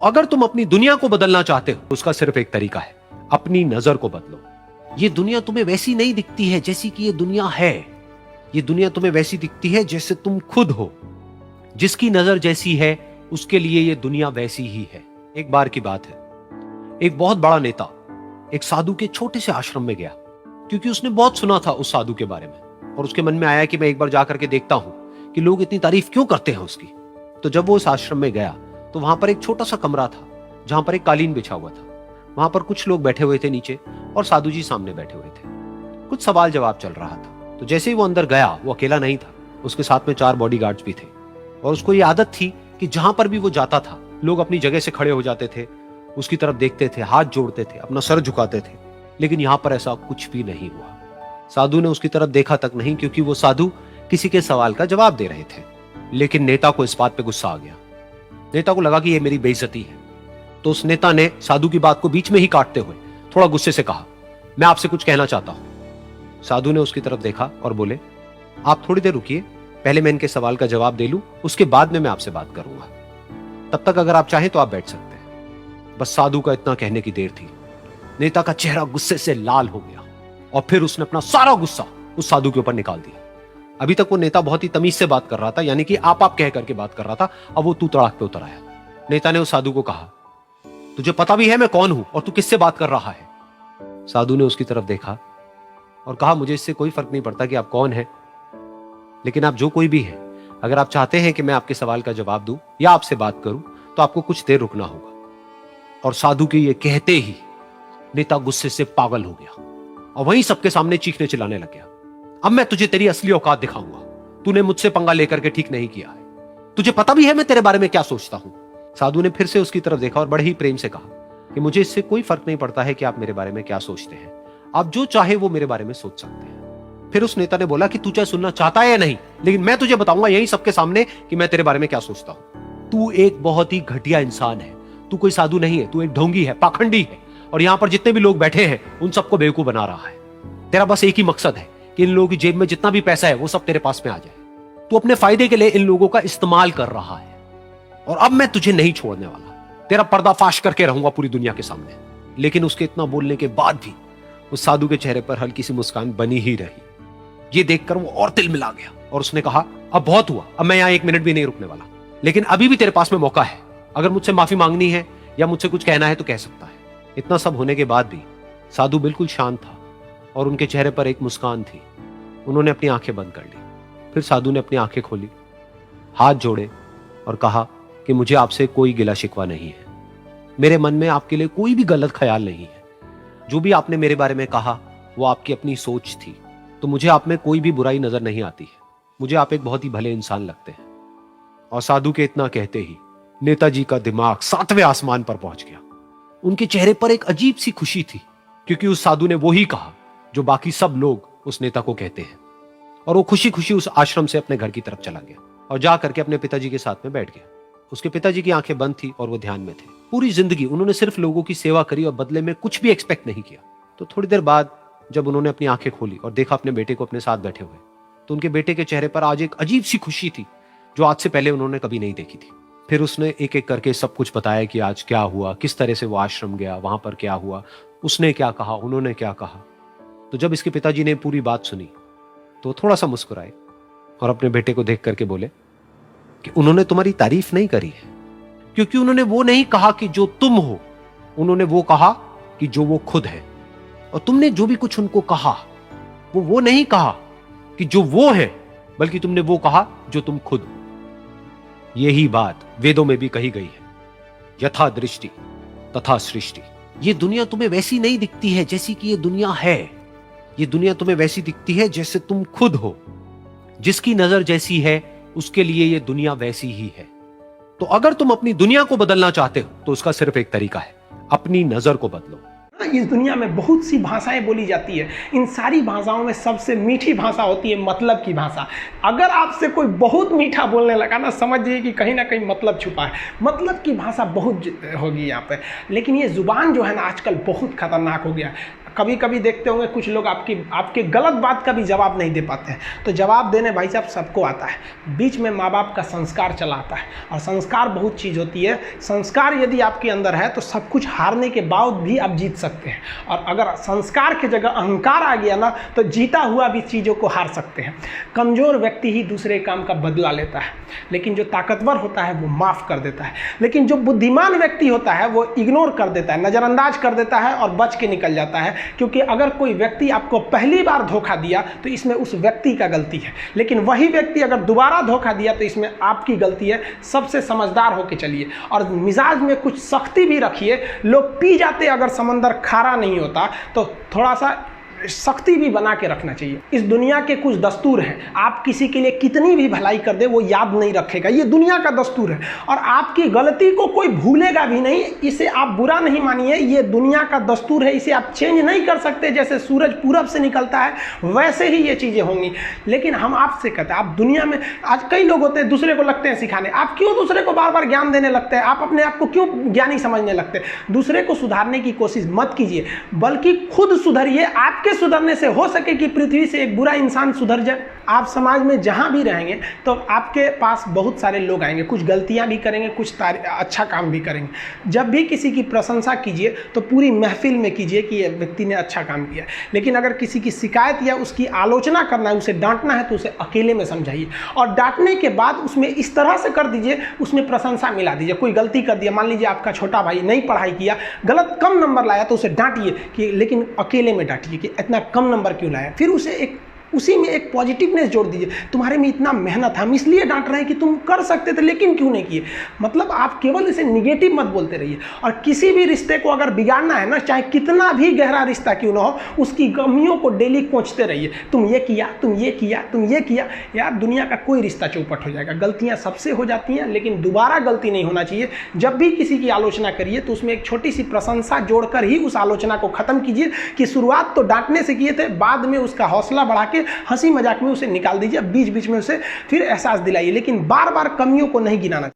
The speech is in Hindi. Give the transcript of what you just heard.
अगर तुम अपनी दुनिया को बदलना चाहते हो तो उसका सिर्फ एक तरीका है, अपनी नजर को बदलो। ये दुनिया तुम्हें वैसी नहीं दिखती है जैसी कि ये दुनिया है। ये दुनिया तुम्हें वैसी दिखती है जैसे तुम खुद हो। जिसकी नजर जैसी है उसके लिए ये दुनिया वैसी ही है। एक बार की बात है, एक बहुत बड़ा नेता एक साधु के छोटे से आश्रम में गया, क्योंकि उसने बहुत सुना था उस साधु के बारे में, और उसके मन में आया कि मैं एक बार जाकर के देखता हूं कि लोग इतनी तारीफ क्यों करते हैं उसकी। तो जब वो उस आश्रम में गया तो वहां पर एक छोटा सा कमरा था जहां पर एक कालीन बिछा हुआ था। वहां पर कुछ लोग बैठे हुए थे नीचे और साधु जी सामने बैठे हुए थे। कुछ सवाल जवाब चल रहा था। तो जैसे ही वो अंदर गया, वो अकेला नहीं था, उसके साथ में 4 बॉडीगार्ड्स भी थे, और उसको ये आदत थी कि जहां पर भी वो जाता था लोग अपनी जगह से खड़े हो जाते थे, उसकी तरफ देखते थे, हाथ जोड़ते थे, अपना सर झुकाते थे। लेकिन यहां पर ऐसा कुछ भी नहीं हुआ। साधु ने उसकी तरफ देखा तक नहीं, क्योंकि वो साधु किसी के सवाल का जवाब दे रहे थे। लेकिन नेता को इस बात पे गुस्सा आ गया। नेता को लगा कि ये मेरी बेइज्जती है। तो उस नेता ने साधु की बात को बीच में ही काटते हुए थोड़ा गुस्से से कहा, मैं आपसे कुछ कहना चाहता हूं। साधु ने उसकी तरफ देखा और बोले, आप थोड़ी देर रुकिए, पहले मैं इनके सवाल का जवाब दे लूं, उसके बाद में मैं आपसे बात करूंगा। तब तक अगर आप चाहें तो आप बैठ सकते हैं। बस साधु का इतना कहने की देर थी। नेता का चेहरा गुस्से से लाल हो गया और फिर उसने अपना सारा गुस्सा उस साधु के ऊपर निकाल दिया। अभी तक वो नेता बहुत ही तमीज से बात कर रहा था, यानी कि आप कह करके बात कर रहा था। अब वो तू तड़ाक पे उतर आया। नेता ने उस साधु को कहा, तुझे पता भी है मैं कौन हूं और तू किससे बात कर रहा है? साधु ने उसकी तरफ देखा और कहा, मुझे इससे कोई फर्क नहीं पड़ता कि आप कौन हैं, लेकिन आप जो कोई भी हैं, अगर आप चाहते हैं कि मैं आपके सवाल का जवाब दूं या आपसे बात करूं तो आपको कुछ देर रुकना होगा। और साधु के ये कहते ही नेता गुस्से से पागल हो गया और वहीं सबके सामने चीखने चिल्लाने लग गया, अब मैं तुझे तेरी असली औकात दिखाऊंगा। तूने मुझसे पंगा लेकर के ठीक नहीं किया है। तुझे पता भी है मैं तेरे बारे में क्या सोचता हूं। साधु ने फिर से उसकी तरफ देखा और बड़े ही प्रेम से कहा कि मुझे इससे कोई फर्क नहीं पड़ता है कि आप मेरे बारे में क्या सोचते हैं। आप जो चाहे वो मेरे बारे में सोच सकते हैं। फिर उस नेता ने बोला कि तू चाहे सुनना चाहता है या नहीं, लेकिन मैं तुझे बताऊंगा यही सबके सामने कि मैं तेरे बारे में क्या सोचता हूं। तू एक बहुत ही घटिया इंसान है। तू कोई साधु नहीं है, तू एक ढोंगी है, पाखंडी है, और यहां पर जितने भी लोग बैठे हैं उन सबको बेवकूफ बना रहा है। तेरा बस एक ही मकसद है कि इन लोगों की जेब में जितना भी पैसा है वो सब तेरे पास में आ जाए। तू अपने फायदे के लिए इन लोगों का इस्तेमाल कर रहा है, और अब मैं तुझे नहीं छोड़ने वाला। तेरा पर्दाफाश करके रहूंगा पूरी दुनिया के सामने। लेकिन उसके इतना बोलने के बाद भी उस साधु के चेहरे पर हल्की सी मुस्कान बनी ही रही। ये देखकर वो और तिल मिला गया और उसने कहा, अब बहुत हुआ, अब मैं यहां 1 मिनट भी नहीं रुकने वाला। लेकिन अभी भी तेरे पास में मौका है। अगर मुझसे माफी मांगनी है या मुझसे कुछ कहना है तो कह सकता है। इतना सब होने के बाद भी साधु बिल्कुल शांत था और उनके चेहरे पर एक मुस्कान थी। उन्होंने अपनी आंखें बंद कर ली। फिर साधु ने अपनी आंखें खोली, हाथ जोड़े और कहा कि मुझे आपसे कोई गिला शिकवा नहीं है। मेरे मन में आपके लिए कोई भी गलत ख्याल नहीं है। जो भी आपने मेरे बारे में कहा वो आपकी अपनी सोच थी, तो मुझे आप में कोई भी बुराई नजर नहीं आती है। मुझे आप एक बहुत ही भले इंसान लगते हैं। और साधु के इतना कहते ही नेताजी का दिमाग 7वें आसमान पर पहुंच गया। उनके चेहरे पर एक अजीब सी खुशी थी, क्योंकि उस साधु ने वो ही कहा जो बाकी सब लोग उस नेता को कहते हैं। और वो खुशी खुशी उस आश्रम से अपने घर की तरफ चला गया और जा करके अपने पिताजी के साथ में बैठ गया। उसके पिताजी की आंखें बंद थी और वो ध्यान में थे। पूरी जिंदगी उन्होंने सिर्फ लोगों की सेवा करी और बदले में कुछ भी एक्सपेक्ट नहीं किया। तो थोड़ी देर बाद जब उन्होंने अपनी आंखें खोली और देखा अपने बेटे को अपने साथ बैठे हुए, तो उनके बेटे के चेहरे पर आज एक अजीब सी खुशी थी जो आज से पहले उन्होंने कभी नहीं देखी थी। फिर उसने एक एक करके सब कुछ बताया कि आज क्या हुआ, किस तरह से वो आश्रम गया, वहां पर क्या हुआ, उसने क्या कहा, उन्होंने क्या कहा। तो जब इसके पिताजी ने पूरी बात सुनी तो थोड़ा सा मुस्कुराए और अपने बेटे को देख करके बोले कि उन्होंने तुम्हारी तारीफ नहीं करी है, क्योंकि उन्होंने वो नहीं कहा कि जो तुम हो, उन्होंने वो कहा कि जो वो खुद है। और तुमने जो भी कुछ उनको कहा वो नहीं कहा कि जो वो है, बल्कि तुमने वो कहा जो तुम खुद हो। यही बात वेदों में भी कही गई है, यथा दृष्टि तथा सृष्टि। ये दुनिया तुम्हें वैसी नहीं दिखती है जैसी कि ये दुनिया है। ये दुनिया तुम्हें वैसी दिखती है जैसे तुम खुद हो। जिसकी नजर जैसी है उसके लिए ये दुनिया वैसी ही है। तो अगर तुम अपनी दुनिया को बदलना चाहते हो तो उसका सिर्फ एक तरीका है, अपनी नजर को बदलो। इस दुनिया में बहुत सी भाषाएं बोली जाती है। इन सारी भाषाओं में सबसे मीठी भाषा होती है मतलब की भाषा। अगर आपसे कोई बहुत मीठा बोलने लगा ना, समझिए कि कहीं ना कहीं मतलब छुपा है। मतलब की भाषा बहुत होगी यहाँ पे। लेकिन ये ज़ुबान जो है ना आजकल बहुत खतरनाक हो गया। कभी कभी देखते होंगे कुछ लोग आपके गलत बात का भी जवाब नहीं दे पाते हैं। तो जवाब देने भाई साहब सबको आता है, बीच में माँ बाप का संस्कार चला आता है, और संस्कार बहुत चीज़ होती है। संस्कार यदि आपके अंदर है तो सब कुछ हारने के बाद भी आप जीत सकते हैं, और अगर संस्कार की जगह अहंकार आ गया ना तो जीता हुआ भी चीज़ों को हार सकते हैं। कमज़ोर व्यक्ति ही दूसरे काम का बदला लेता है, लेकिन जो ताकतवर होता है वो माफ़ कर देता है। लेकिन जो बुद्धिमान व्यक्ति होता है वो इग्नोर कर देता है, नज़रअंदाज कर देता है और बच के निकल जाता है। क्योंकि अगर कोई व्यक्ति आपको पहली बार धोखा दिया तो इसमें उस व्यक्ति का गलती है, लेकिन वही व्यक्ति अगर दोबारा धोखा दिया तो इसमें आपकी गलती है। सबसे समझदार होके चलिए, और मिजाज में कुछ सख्ती भी रखिए। लोग पी जाते अगर समंदर खारा नहीं होता तो थोड़ा सा सख्ती भी बना के रखना चाहिए। इस दुनिया के कुछ दस्तूर हैं, आप किसी के लिए कितनी भी भलाई कर दे वो याद नहीं रखेगा, ये दुनिया का दस्तूर है। और आपकी गलती को कोई भूलेगा भी नहीं, इसे आप बुरा नहीं मानिए, ये दुनिया का दस्तूर है, इसे आप चेंज नहीं कर सकते। जैसे सूरज पूरब से निकलता है वैसे ही ये चीज़ें होंगी। लेकिन हम आपसे कहते हैं, आप दुनिया में आज कई लोग होते हैं दूसरे को लगते हैं सिखाने, आप क्यों दूसरे को बार बार ज्ञान देने लगते हैं? आप अपने आप को क्यों ज्ञानी समझने लगते हैं? दूसरे को सुधारने की कोशिश मत कीजिए, बल्कि खुद सुधरिए। आपके सुधरने से हो सके कि पृथ्वी से एक बुरा इंसान सुधर जाए। आप समाज में जहां भी रहेंगे तो आपके पास बहुत सारे लोग आएंगे, कुछ गलतियां भी करेंगे, कुछ अच्छा काम भी करेंगे। जब भी किसी की प्रशंसा कीजिए तो पूरी महफिल में कीजिए कि ये व्यक्ति ने अच्छा काम किया। लेकिन अगर किसी की शिकायत या उसकी आलोचना करना है, उसे डांटना है, तो उसे अकेले में समझाइए, और डांटने के बाद उसमें इस तरह से कर दीजिए, उसमें प्रशंसा मिला दीजिए। कोई गलती कर दिया, मान लीजिए आपका छोटा भाई नहीं पढ़ाई किया, गलत कम नंबर लाया, तो उसे डांटिए कि, लेकिन अकेले में डांटिए कि इतना कम नंबर क्यों लाया। फिर उसे उसी में एक पॉजिटिवनेस जोड़ दीजिए, तुम्हारे में इतना मेहनत है, हम इसलिए डांट रहे हैं कि तुम कर सकते थे लेकिन क्यों नहीं किए। मतलब आप केवल इसे निगेटिव मत बोलते रहिए। और किसी भी रिश्ते को अगर बिगाड़ना है ना, चाहे कितना भी गहरा रिश्ता क्यों ना हो, उसकी कमियों को डेली कोंचते रहिए। तुम ये किया, तुम ये किया, तुम ये किया। यार दुनिया का कोई रिश्ता चौपट हो जाएगा, गलतियां सबसे हो जाती हैं, लेकिन दोबारा गलती नहीं होना चाहिए। जब भी किसी की आलोचना करिए तो उसमें एक छोटी सी प्रशंसा जोड़कर ही उस आलोचना को खत्म कीजिए कि शुरुआत तो डांटने से किए थे, बाद में उसका हौसला बढ़ा के हंसी मजाक में उसे निकाल दीजिए। बीच बीच में उसे फिर एहसास दिलाइए, लेकिन बार बार कमियों को नहीं गिनाना।